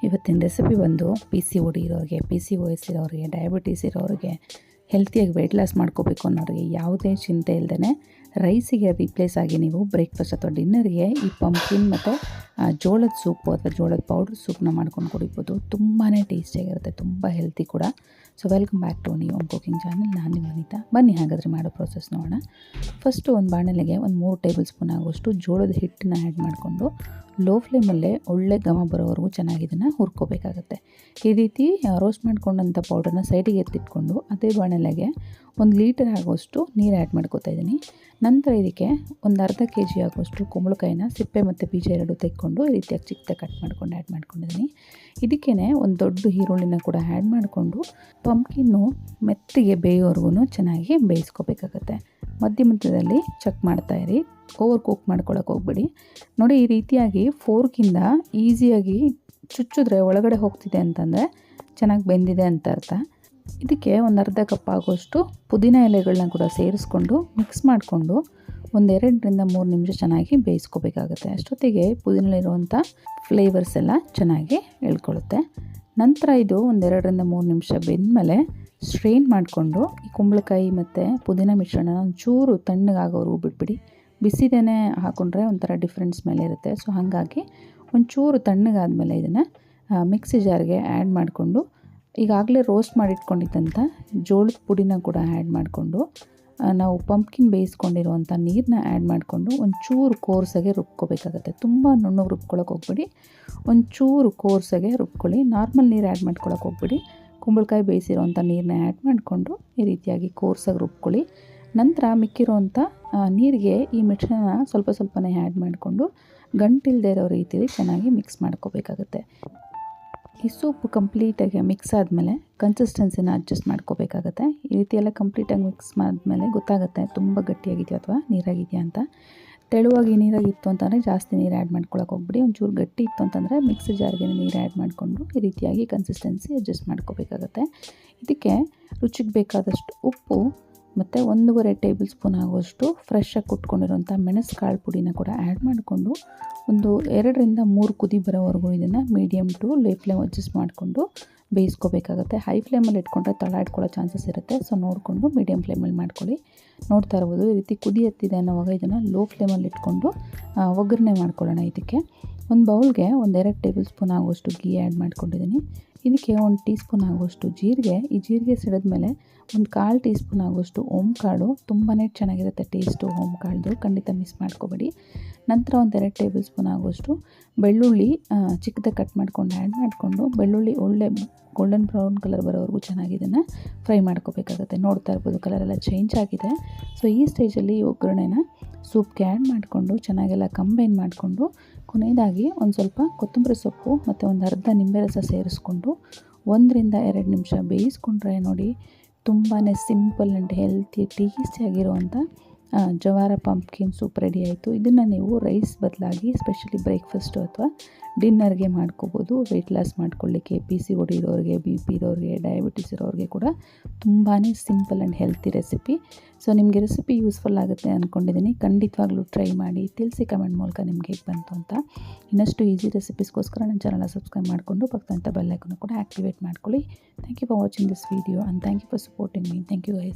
ಇವತ್ತಿನ ರೆಸಿಪಿ ಬಂದು PCOD ಇರೋರಿಗೆ, PCOS ಇರೋರಿಗೆ, ಡಯಾಬಿಟೀಸ್ ಇರೋರಿಗೆ, ಹೆಲ್ತಿಯಾಗಿ ವೆಯ್ಟ್ ಲಾಸ್ ಮಾಡ್ಕೋಬೇಕು ಅನ್ನೋರಿಗೆ ಯಾವುದೇ ಚಿಂತೆ ಇಲ್ಲದೇ ರೈಸಿಗೆ ರಿಪ್ಲೇಸ್ ಆಗಿ ನೀವು ಬ್ರೇಕ್ಫಾಸ್ಟ್ ಅಥವಾ ಡಿನ್ನರ್ಗೆ ಈ ಪಂಪ್ಕಿನ್ ಮತ್ತು ಜೋಳದ ಸೂಪು ಅಥವಾ ಜೋಳದ ಪೌಡ್ರ್ ಸೂಪ್ನ ಮಾಡ್ಕೊಂಡು ಕುಡಿಬೋದು. ತುಂಬಾ ಟೇಸ್ಟಿಯಾಗಿರುತ್ತೆ, ತುಂಬ ಹೆಲ್ತಿ ಕೂಡ. So welcome back to new cooking channel. ನಾನು ನಿಮ್ಮ ಅನಿತಾ. ಬನ್ನಿ ಹಾಗಾದರೆ ಮಾಡೋ ಪ್ರೊಸೆಸ್ ನೋಡೋಣ. ಫಸ್ಟು ಒಂದು ಬಾಣಲೆಗೆ ಒಂದು 3 ಟೇಬಲ್ ಸ್ಪೂನ್ ಆಗುವಷ್ಟು ಜೋಳದ ಹಿಟ್ಟನ್ನ ಆ್ಯಡ್ ಮಾಡಿಕೊಂಡು ಲೋ ಫ್ಲೇಮಲ್ಲೇ ಒಳ್ಳೆ ಘಮ ಬರೋವರೆಗೂ ಚೆನ್ನಾಗಿ ಇದನ್ನು ಹುರ್ಕೋಬೇಕಾಗತ್ತೆ. ಈ ರೀತಿ ರೋಸ್ಟ್ ಮಾಡ್ಕೊಂಡಂಥ ಪೌಡರ್ನ ಸೈಡಿಗೆ ಎತ್ತಿಟ್ಕೊಂಡು ಅದೇ ಬಾಣಲೆಗೆ 1 ಲೀಟರ್ ಆಗುವಷ್ಟು ನೀರು ಆ್ಯಡ್ ಮಾಡ್ಕೋತಾ ಇದ್ದೀನಿ. ನಂತರ ಇದಕ್ಕೆ ಒಂದು ಅರ್ಧ kg ಆಗುವಷ್ಟು ಕುಂಬಳಕಾಯಿನ ಸಿಪ್ಪೆ ಮತ್ತು ಬೀಜ ಎರಡೂ ತೆಗೆದುಕೊಂಡು ಈ ರೀತಿಯಾಗಿ ಚಿಕ್ಕದಾಗಿ ಕಟ್ ಮಾಡ್ಕೊಂಡು ಆ್ಯಡ್ ಮಾಡ್ಕೊಂಡಿದ್ದೀನಿ. ಇದಕ್ಕೇ ಒಂದು ದೊಡ್ಡ ಈರುಳ್ಳಿನ ಕೂಡ ಆ್ಯಡ್ ಮಾಡಿಕೊಂಡು ಪಂಪ್ಕಿನ್ನು ಮೆತ್ತಿಗೆ ಬೇಯೋವರೆಗೂ ಚೆನ್ನಾಗಿ ಬೇಯಿಸ್ಕೋಬೇಕಾಗತ್ತೆ. ಮಧ್ಯದಲ್ಲಿ ಚೆಕ್ ಮಾಡ್ತಾಯಿರಿ, ಓವರ್ ಕುಕ್ ಮಾಡ್ಕೊಳ್ಳೋಕೆ ಹೋಗ್ಬೇಡಿ. ನೋಡಿ, ಈ ರೀತಿಯಾಗಿ ಫೋರ್ಕಿಂದ ಈಸಿಯಾಗಿ ಚುಚ್ಚಿದ್ರೆ ಒಳಗಡೆ ಹೋಗ್ತಿದೆ ಅಂತಂದರೆ ಚೆನ್ನಾಗಿ ಬೆಂದಿದೆ ಅಂತ ಅರ್ಥ. ಇದಕ್ಕೆ ಒಂದು ಅರ್ಧ ಕಪ್ ಆಗೋಷ್ಟು ಪುದೀನ ಎಲೆಗಳನ್ನ ಕೂಡ ಸೇರಿಸ್ಕೊಂಡು ಮಿಕ್ಸ್ ಮಾಡಿಕೊಂಡು ಒಂದು 2ರಿಂದ 3 ನಿಮಿಷ ಚೆನ್ನಾಗಿ ಬೇಯಿಸ್ಕೋಬೇಕಾಗುತ್ತೆ. ಅಷ್ಟೊತ್ತಿಗೆ ಪುದೀನಲ್ಲಿರುವಂಥ ಫ್ಲೇವರ್ಸ್ ಎಲ್ಲ ಚೆನ್ನಾಗಿ ಎಳ್ಕೊಳ್ಳುತ್ತೆ. ನಂತರ ಇದು ಒಂದು 2ರಿಂದ 3 ನಿಮಿಷ ಬೆಂದಮೇಲೆ ಸ್ಟ್ರೈನ್ ಮಾಡಿಕೊಂಡು ಈ ಕುಂಬಳಕಾಯಿ ಮತ್ತು ಪುದೀನ ಮಿಶ್ರಣ ಒಂಚೂರು ತಣ್ಣಗಾಗೋವರೆಗೂ ಬಿಟ್ಬಿಡಿ. ಬಿಸಿದೇನೆ ಹಾಕ್ಕೊಂಡ್ರೆ ಒಂಥರ ಡಿಫ್ರೆಂಟ್ ಸ್ಮೆಲ್ ಇರುತ್ತೆ. ಸೊ ಹಾಗಾಗಿ ಒಂಚೂರು ತಣ್ಣಗಾದಮೇಲೆ ಇದನ್ನು ಮಿಕ್ಸಿ ಜಾರ್ಗೆ ಆ್ಯಡ್ ಮಾಡಿಕೊಂಡು ಈಗಾಗಲೇ ರೋಸ್ಟ್ ಮಾಡಿಟ್ಕೊಂಡಿದ್ದಂಥ ಜೋಳದ ಪುಡಿನ ಕೂಡ ಆ್ಯಡ್ ಮಾಡಿಕೊಂಡು ನಾವು ಪಂಪ್ಕಿನ್ ಬೇಯಿಸ್ಕೊಂಡಿರುವಂಥ ನೀರನ್ನ ಆ್ಯಡ್ ಮಾಡಿಕೊಂಡು ಒಂಚೂರು ಕೋರ್ಸಾಗೆ ರುಬ್ಕೋಬೇಕಾಗತ್ತೆ. ತುಂಬ ನುಣ್ಣಗೆ ರುಬ್ಕೊಳ್ಳೋಕೆ ಹೋಗ್ಬಿಡಿ, ಒಂಚೂರು ಕೋರ್ಸಾಗೆ ರುಬ್ಕೊಳ್ಳಿ. ನಾರ್ಮಲ್ ನೀರು ಆ್ಯಡ್ ಮಾಡ್ಕೊಳ್ಳೋಕೆ ಹೋಗ್ಬಿಡಿ. ಕುಂಬಳಕಾಯಿ ಬೇಯಿಸಿರೋವಂಥ ನೀರನ್ನ ಆ್ಯಡ್ ಮಾಡಿಕೊಂಡು ಈ ರೀತಿಯಾಗಿ ಕೋರ್ಸಾಗಿ ರುಬ್ಕೊಳ್ಳಿ. ನಂತರ ಮಿಕ್ಕಿರೋವಂಥ ನೀರಿಗೆ ಈ ಮಿಶ್ರಣ ಸ್ವಲ್ಪನೇ ಆ್ಯಡ್ ಮಾಡಿಕೊಂಡು ಗಂಟಿಲ್ಲದೆ ಇರೋ ರೀತಿಯಲ್ಲಿ ಚೆನ್ನಾಗಿ ಮಿಕ್ಸ್ ಮಾಡ್ಕೋಬೇಕಾಗತ್ತೆ. ಈ ಸೂಪು ಕಂಪ್ಲೀಟಾಗಿ ಮಿಕ್ಸ್ ಆದಮೇಲೆ ಕನ್ಸಿಸ್ಟೆನ್ಸಿನ ಅಡ್ಜಸ್ಟ್ ಮಾಡ್ಕೋಬೇಕಾಗತ್ತೆ. ಈ ರೀತಿಯೆಲ್ಲ ಕಂಪ್ಲೀಟಾಗಿ ಮಿಕ್ಸ್ ಮಾಡಿದ್ಮೇಲೆ ಗೊತ್ತಾಗುತ್ತೆ ತುಂಬ ಗಟ್ಟಿಯಾಗಿದೆಯಾ ಅಥವಾ ನೀರಾಗಿದೆಯಾ ಅಂತ. ತೆಳುವಾಗಿ ನೀರಾಗಿತ್ತು ಅಂತಂದರೆ ಜಾಸ್ತಿ ನೀರು ಆ್ಯಡ್ ಮಾಡ್ಕೊಳ್ಳೋಕೆ ಹೋಗ್ಬಿಡಿ. ಒಂಚೂರು ಗಟ್ಟಿ ಇತ್ತು ಅಂತಂದರೆ ಮಿಕ್ಸಿ ಜಾರ್ಗೆ ನೀರು ಆ್ಯಡ್ ಮಾಡಿಕೊಂಡು ಈ ರೀತಿಯಾಗಿ ಕನ್ಸಿಸ್ಟೆನ್ಸಿ ಅಡ್ಜಸ್ಟ್ ಮಾಡ್ಕೋಬೇಕಾಗತ್ತೆ. ಇದಕ್ಕೆ ರುಚಿಗೆ ಬೇಕಾದಷ್ಟು ಉಪ್ಪು ಮತ್ತು 1.5 ಟೇಬಲ್ ಸ್ಪೂನ್ ಆಗುವಷ್ಟು ಫ್ರೆಶ್ಶಾಗಿ ಕುಟ್ಕೊಂಡಿರೋಂಥ ಮೆಣಸು ಕಾಳು ಪುಡಿನ ಕೂಡ ಆ್ಯಡ್ ಮಾಡಿಕೊಂಡು ಒಂದು 2ರಿಂದ 3 ಕುದಿ ಬರೋವರೆಗೂ ಇದನ್ನು medium to low flame adjust ಮಾಡಿಕೊಂಡು ಬೇಯಿಸ್ಕೋಬೇಕಾಗತ್ತೆ. ಹೈ ಫ್ಲೇಮಲ್ಲಿ ಇಟ್ಕೊಂಡ್ರೆ ತಳ ಇಟ್ಕೊಳ್ಳೋ ಚಾನ್ಸಸ್ ಇರುತ್ತೆ. ಸೊ ನೋಡಿಕೊಂಡು ಮೀಡಿಯಮ್ ಫ್ಲೇಮಲ್ಲಿ ಮಾಡ್ಕೊಳ್ಳಿ. ನೋಡ್ತಾ ಇರ್ಬೋದು ಈ ರೀತಿ ಕುದಿ ಎತ್ತಿದೆ ಅನ್ನೋವಾಗ ಇದನ್ನು ಲೋ ಫ್ಲೇಮಲ್ಲಿ ಇಟ್ಕೊಂಡು ಒಗ್ಗರಣೆ ಮಾಡ್ಕೊಳ್ಳೋಣ. ಇದಕ್ಕೆ ಒಂದು ಬೌಲ್ಗೆ 1-2 ಟೇಬಲ್ ಸ್ಪೂನ್ ಆಗುವಷ್ಟು ಗೀ ಆ್ಯಡ್ ಮಾಡ್ಕೊಂಡಿದ್ದೀನಿ. ಇದಕ್ಕೆ 1 ಟೀ ಸ್ಪೂನ್ ಆಗುವಷ್ಟು ಜೀರಿಗೆ. ಈ ಜೀರಿಗೆ ಸಿಡಿದ್ಮೇಲೆ ಒಂದು 1/4 ಟೀ ಸ್ಪೂನ್ ಆಗುವಷ್ಟು ಓಂಕಾಳು. ತುಂಬಾ ಚೆನ್ನಾಗಿರುತ್ತೆ ಟೇಸ್ಟು ಓಂಕಾಳ್ದು, ಖಂಡಿತ ಮಿಸ್ ಮಾಡ್ಕೋಬೇಡಿ. ನಂತರ ಒಂದು 2 ಟೇಬಲ್ ಸ್ಪೂನ್ ಆಗುವಷ್ಟು ಬೆಳ್ಳುಳ್ಳಿ ಚಿಕ್ಕದಾಗಿ ಕಟ್ ಮಾಡ್ಕೊಂಡು ಆ್ಯಡ್ ಮಾಡಿಕೊಂಡು ಬೆಳ್ಳುಳ್ಳಿ ಒಳ್ಳೆ ಗೋಲ್ಡನ್ ಬ್ರೌನ್ ಕಲರ್ ಬರೋವರೆಗೂ ಚೆನ್ನಾಗಿ ಇದನ್ನು ಫ್ರೈ ಮಾಡ್ಕೋಬೇಕಾಗುತ್ತೆ. ನೋಡ್ತಾ ಇರ್ಬೋದು ಕಲರೆಲ್ಲ ಚೇಂಜ್ ಆಗಿದೆ. ಸೊ ಈ ಸ್ಟೇಜಲ್ಲಿ ಈ ಒಗ್ಗರಣೆನ ಸೂಪ್ಗೆ ಆ್ಯಡ್ ಮಾಡಿಕೊಂಡು ಚೆನ್ನಾಗೆಲ್ಲ ಕಂಬೈನ್ ಮಾಡಿಕೊಂಡು ಕೊನೆಯದಾಗಿ ಒಂದು ಸ್ವಲ್ಪ ಕೊತ್ತಂಬರಿ ಸೊಪ್ಪು ಮತ್ತು ಒಂದು ಅರ್ಧ ನಿಂಬೆ ರಸ ಸೇರಿಸ್ಕೊಂಡು 1ರಿಂದ 2 ನಿಮಿಷ ಬೇಯಿಸ್ಕೊಂಡ್ರೆ ನೋಡಿ ತುಂಬಾ ಸಿಂಪಲ್ ಆ್ಯಂಡ್ ಹೆಲ್ತಿ ಟೇಸ್ಟಿಯಾಗಿರುವಂಥ ಜವಾರ ಪಂಪ್ಕಿನ್ ಸೂಪ್ ರೆಡಿ ಆಯಿತು. ಇದನ್ನು ನೀವು ರೈಸ್ ಬದಲಾಗಿ ಸ್ಪೆಷಲಿ ಬ್ರೇಕ್ಫಾಸ್ಟು ಅಥವಾ ಡಿನ್ನರ್ಗೆ ಮಾಡ್ಕೋಬೋದು. ವೆಯ್ಟ್ ಲಾಸ್ ಮಾಡ್ಕೊಳ್ಳಿಕ್ಕೆ PCOD ಇರೋರಿಗೆ, BP ಇರೋರಿಗೆ, ಡಯಾಬಿಟೀಸ್ ಇರೋರಿಗೆ ಕೂಡ ತುಂಬಾ simple and healthy recipe. So ನಿಮಗೆ ರೆಸಿಪಿ ಯೂಸ್ಫುಲ್ ಆಗುತ್ತೆ ಅಂದ್ಕೊಂಡಿದ್ದೀನಿ. ಖಂಡಿತವಾಗ್ಲೂ ಟ್ರೈ ಮಾಡಿ, ತಿಳಿಸಿ ಕಮೆಂಟ್ ಮೂಲಕ ನಿಮ್ಗೆ ಹೇಗೆ ಬಂತು ಅಂತ. ಇನ್ನಷ್ಟು ಈಸಿ ರೆಸಿಪೀಸ್ಗೋಸ್ಕರ ನನ್ನ ಚಾನಲ್ನ ಸಬ್ಸ್ಕ್ರೈಬ್ ಮಾಡಿಕೊಂಡು ಪಕ್ಕದಂಥ ಬೆಲ್ ಐಕಾನ್ ಕೂಡ ಆ್ಯಕ್ಟಿವೇಟ್ ಮಾಡ್ಕೊಳ್ಳಿ. Thank you for watching this video and thank you for supporting me. Thank you guys.